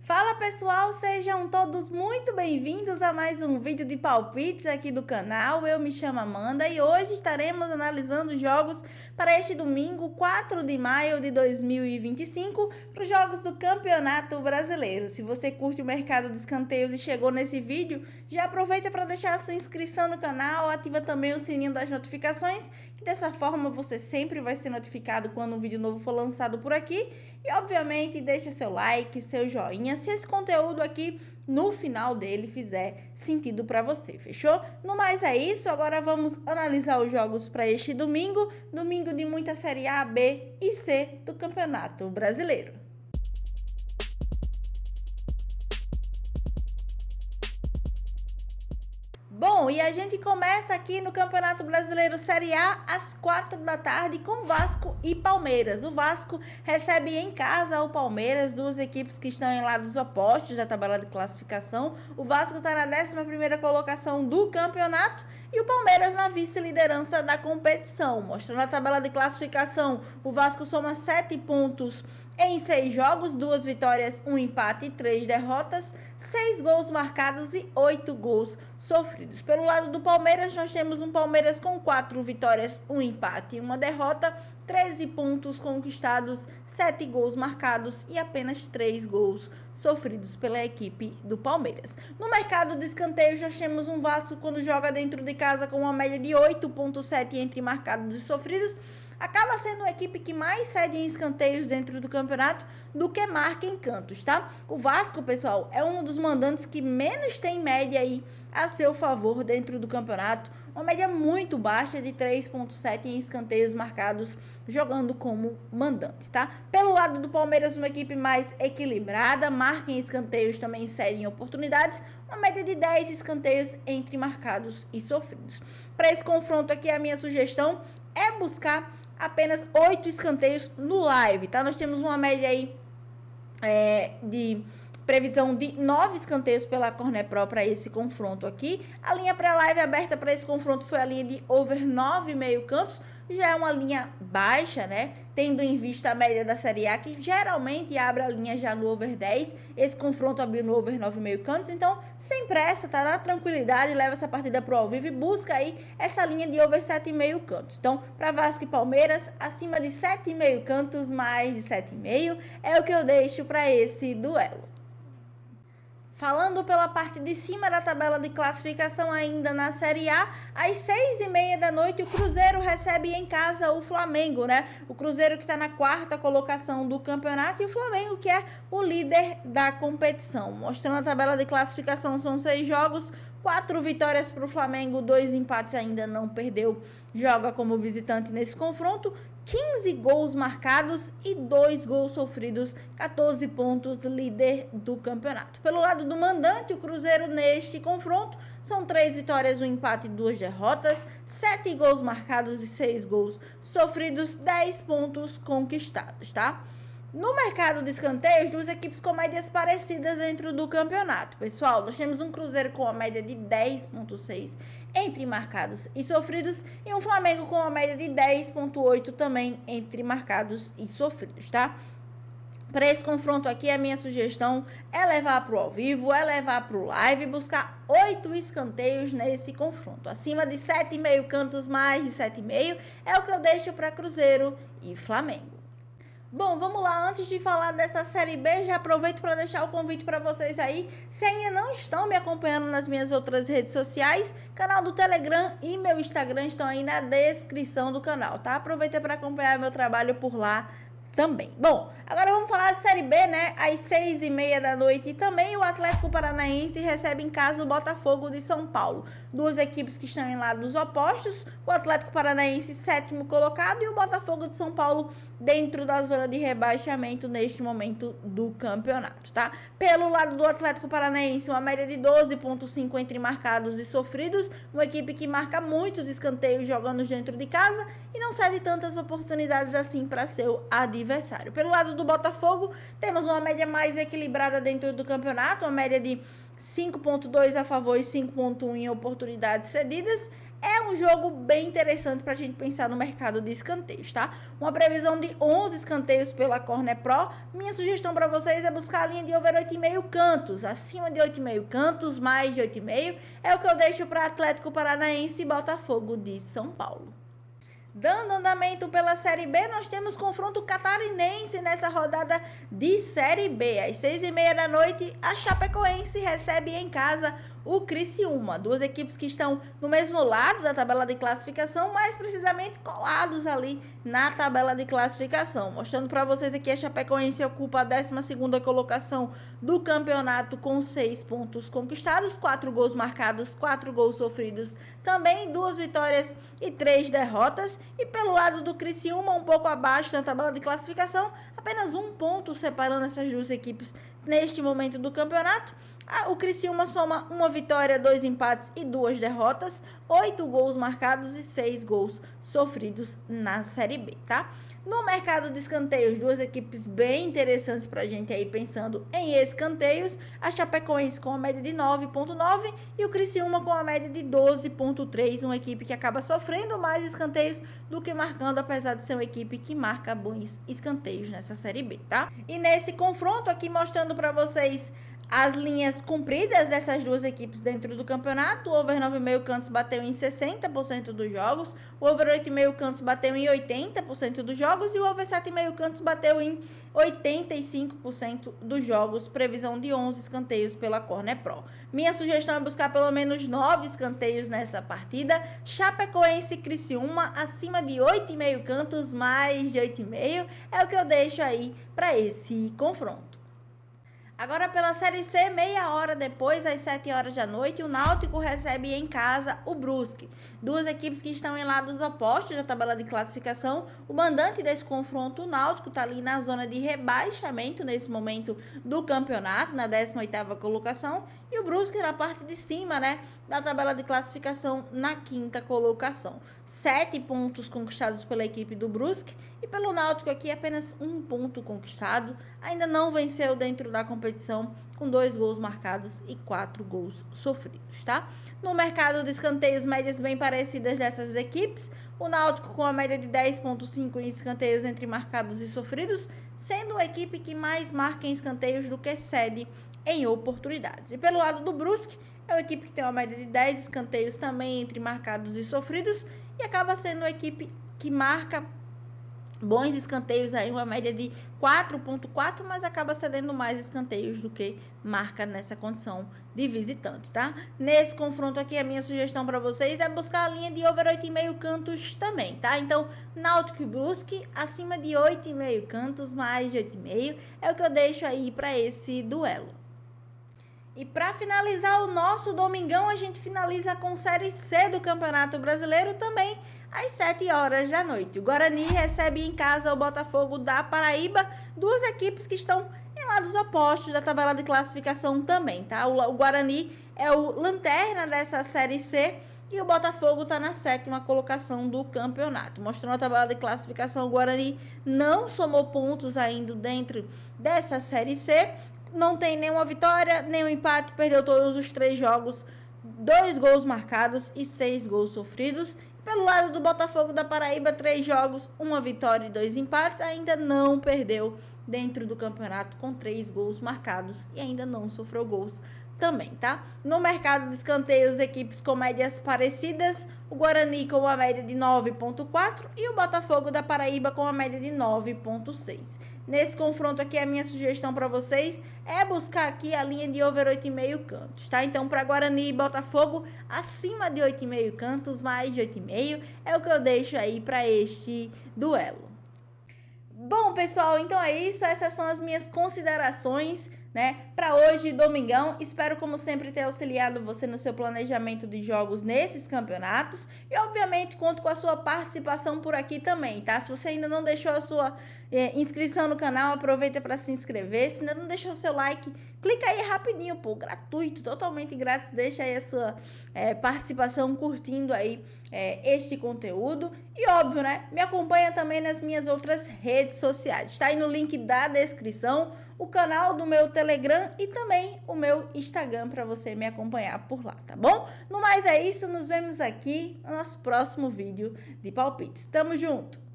Fala pessoal, sejam todos muito bem-vindos a mais um vídeo de palpites aqui do canal. Eu me chamo Amanda e hoje estaremos analisando os jogos para este domingo, 4 de maio de 2025, para os jogos do Campeonato Brasileiro. Se você curte o mercado de escanteios e chegou nesse vídeo, já aproveita para deixar a sua inscrição no canal, ativa também o sininho das notificações, que dessa forma você sempre vai ser notificado quando um vídeo novo for lançado por aqui. E obviamente deixa seu like, seu joinha, se esse conteúdo aqui no final dele fizer sentido para você, fechou? No mais é isso, agora vamos analisar os jogos para este domingo, domingo de muita Série A, B e C do Campeonato Brasileiro. Bom, e a gente começa aqui no Campeonato Brasileiro Série A às 4 da tarde com Vasco e Palmeiras. O Vasco recebe em casa o Palmeiras, duas equipes que estão em lados opostos da tabela de classificação. O Vasco está na 11ª colocação do campeonato e o Palmeiras na vice-liderança da competição. Mostrando a tabela de classificação, o Vasco soma 7 pontos em 6 jogos, 2 vitórias, 1 empate e 3 derrotas, 6 gols marcados e 8 gols sofridos. Pelo lado do Palmeiras, nós temos um Palmeiras com 4 vitórias, 1 empate e 1 derrota, 13 pontos conquistados, 7 gols marcados e apenas 3 gols sofridos pela equipe do Palmeiras. No mercado de escanteios, nós temos um Vasco quando joga dentro de casa com uma média de 8,7 entre marcados e sofridos. Acaba sendo a equipe que mais cede em escanteios dentro do campeonato do que marca em cantos, tá? O Vasco, pessoal, é um dos mandantes que menos tem média aí a seu favor dentro do campeonato. Uma média muito baixa de 3,7 em escanteios marcados jogando como mandante, tá? Pelo lado do Palmeiras, uma equipe mais equilibrada, marca em escanteios, também cede em oportunidades, uma média de 10 escanteios entre marcados e sofridos. Para esse confronto aqui, a minha sugestão é buscar apenas 8 escanteios no live, tá? Nós temos uma média aí de previsão de 9 escanteios pela Corner Pro para esse confronto aqui. A linha pré-live aberta para esse confronto foi a linha de over 9,5 cantos. Já é uma linha baixa, né? Tendo em vista a média da Série A, que geralmente abre a linha já no over 10. Esse confronto abriu no over 9,5 cantos. Então, sem pressa, tá na tranquilidade, leva essa partida pro ao vivo e busca aí essa linha de over 7,5 cantos. Então, para Vasco e Palmeiras, acima de 7,5 cantos, mais de 7,5 é o que eu deixo para esse duelo. Falando pela parte de cima da tabela de classificação ainda na Série A, às 6h30 da noite o Cruzeiro recebe em casa o Flamengo, né? O Cruzeiro que está na 4ª colocação do campeonato e o Flamengo que é o líder da competição. Mostrando a tabela de classificação, são 6 jogos, 4 vitórias para o Flamengo, 2 empates, ainda não perdeu, joga como visitante nesse confronto. 15 gols marcados e 2 gols sofridos, 14 pontos, líder do campeonato. Pelo lado do mandante, o Cruzeiro neste confronto são 3 vitórias, 1 empate e 2 derrotas, 7 gols marcados e 6 gols sofridos, 10 pontos conquistados, tá? No mercado de escanteios, duas equipes com médias parecidas dentro do campeonato. Pessoal, nós temos um Cruzeiro com uma média de 10,6 entre marcados e sofridos e um Flamengo com uma média de 10,8 também entre marcados e sofridos, tá? Para esse confronto aqui, a minha sugestão é levar para o ao vivo, é levar para o live e buscar 8 escanteios nesse confronto. Acima de 7,5 cantos, mais de 7,5 é o que eu deixo para Cruzeiro e Flamengo. Bom, vamos lá, antes de falar dessa Série B, já aproveito para deixar o convite para vocês aí. Se ainda não estão me acompanhando nas minhas outras redes sociais, canal do Telegram e meu Instagram estão aí na descrição do canal, tá? Aproveita para acompanhar meu trabalho por lá também. Bom, agora vamos falar de Série B, né? Às 6h30 da noite. E também o Atlético Paranaense recebe em casa o Botafogo de São Paulo. Duas equipes que estão em lados opostos. O Atlético Paranaense, 7º colocado, e o Botafogo de São Paulo dentro da zona de rebaixamento neste momento do campeonato, tá? Pelo lado do Atlético Paranaense, uma média de 12,5 entre marcados e sofridos. Uma equipe que marca muitos escanteios jogando dentro de casa e não cede tantas oportunidades assim para seu adversário. Pelo lado do Botafogo, temos uma média mais equilibrada dentro do campeonato, uma média de 5,2 a favor e 5,1 em oportunidades cedidas. é um jogo bem interessante para a gente pensar no mercado de escanteios, tá? Uma previsão de 11 escanteios pela Corner Pro. Minha sugestão para vocês é buscar a linha de over 8,5 cantos. Acima de 8,5 cantos, mais de 8,5 é o que eu deixo para Atlético Paranaense e Botafogo de São Paulo. Dando andamento pela Série B, nós temos confronto catarinense nessa rodada de Série B. Às 6h30 da noite, a Chapecoense recebe em casa o Criciúma. Duas equipes que estão no mesmo lado da tabela de classificação, mais precisamente colados ali na tabela de classificação. Mostrando para vocês aqui, a Chapecoense ocupa a 12ª colocação do campeonato com 6 pontos conquistados, 4 gols marcados, 4 gols sofridos, também 2 vitórias e 3 derrotas. E pelo lado do Criciúma, um pouco abaixo na tabela de classificação, apenas 1 ponto separando essas duas equipes neste momento do campeonato. O Criciúma soma 1 vitória, 2 empates e 2 derrotas, 8 gols marcados e 6 gols sofridos na Série B, tá? No mercado de escanteios, duas equipes bem interessantes para a gente aí pensando em escanteios. A Chapecoense com a média de 9,9 e o Criciúma com a média de 12,3. Uma equipe que acaba sofrendo mais escanteios do que marcando, apesar de ser uma equipe que marca bons escanteios nessa Série B, tá? E nesse confronto aqui mostrando para vocês as linhas compridas dessas duas equipes dentro do campeonato. O over 9,5 cantos bateu em 60% dos jogos, o over 8,5 cantos bateu em 80% dos jogos e o over 7,5 cantos bateu em 85% dos jogos, previsão de 11 escanteios pela Corner Pro. Minha sugestão é buscar pelo menos 9 escanteios nessa partida. Chapecoense e Criciúma acima de 8,5 cantos, mais de 8,5 é o que eu deixo aí para esse confronto. Agora pela Série C, meia hora depois, às 7h da noite, o Náutico recebe em casa o Brusque. Duas equipes que estão em lados opostos da tabela de classificação. O mandante desse confronto, o Náutico, está ali na zona de rebaixamento nesse momento do campeonato, na 18ª colocação. E o Brusque na parte de cima, né, da tabela de classificação, na 5ª colocação. 7 pontos conquistados pela equipe do Brusque e pelo Náutico aqui apenas 1 ponto conquistado. Ainda não venceu dentro da competição, com 2 gols marcados e 4 gols sofridos, tá? No mercado de escanteios, médias bem parecidas dessas equipes. O Náutico com a média de 10,5 em escanteios entre marcados e sofridos, sendo a equipe que mais marca em escanteios do que cede em oportunidades. E pelo lado do Brusque, é uma equipe que tem uma média de 10 escanteios também entre marcados e sofridos e acaba sendo a equipe que marca bons escanteios aí, uma média de 4,4, mas acaba cedendo mais escanteios do que marca nessa condição de visitante, tá? Nesse confronto aqui, a minha sugestão para vocês é buscar a linha de over 8,5 cantos também, tá? Então, Náutico e Brusque, acima de 8,5 cantos, mais de 8,5, é o que eu deixo aí para esse duelo. E para finalizar o nosso domingão, a gente finaliza com Série C do Campeonato Brasileiro também, às 7h da noite. O Guarani recebe em casa o Botafogo da Paraíba, duas equipes que estão em lados opostos da tabela de classificação também, tá? O Guarani é o lanterna dessa Série C e o Botafogo está na 7ª colocação do campeonato. Mostrando a tabela de classificação, o Guarani não somou pontos ainda dentro dessa Série C, não tem nenhuma vitória, nenhum empate, perdeu todos os 3 jogos, 2 gols marcados e 6 gols sofridos. Pelo lado do Botafogo da Paraíba, 3 jogos, 1 vitória e 2 empates, ainda não perdeu dentro do campeonato com 3 gols marcados e ainda não sofreu gols também, tá? No mercado de escanteios, equipes com médias parecidas, o Guarani com uma média de 9,4 e o Botafogo da Paraíba com uma média de 9,6. Nesse confronto aqui, a minha sugestão para vocês é buscar aqui a linha de over 8,5 cantos, tá? Então, para Guarani e Botafogo, acima de 8,5 cantos, mais de 8,5, é o que eu deixo aí para este duelo. Bom, pessoal, então é isso. Essas são as minhas considerações, né, para hoje, domingão. Espero, como sempre, ter auxiliado você no seu planejamento de jogos nesses campeonatos. E, obviamente, conto com a sua participação por aqui também, tá? Se você ainda não deixou a sua inscrição no canal, aproveita para se inscrever. Se ainda não deixou o seu like, Clica aí rapidinho, pô, gratuito, totalmente grátis. Deixa aí a sua participação curtindo aí este conteúdo. E óbvio, né? Me acompanha também nas minhas outras redes sociais. Está aí no link da descrição o canal do meu Telegram e também o meu Instagram para você me acompanhar por lá, tá bom? No mais é isso, nos vemos aqui no nosso próximo vídeo de palpites. Tamo junto!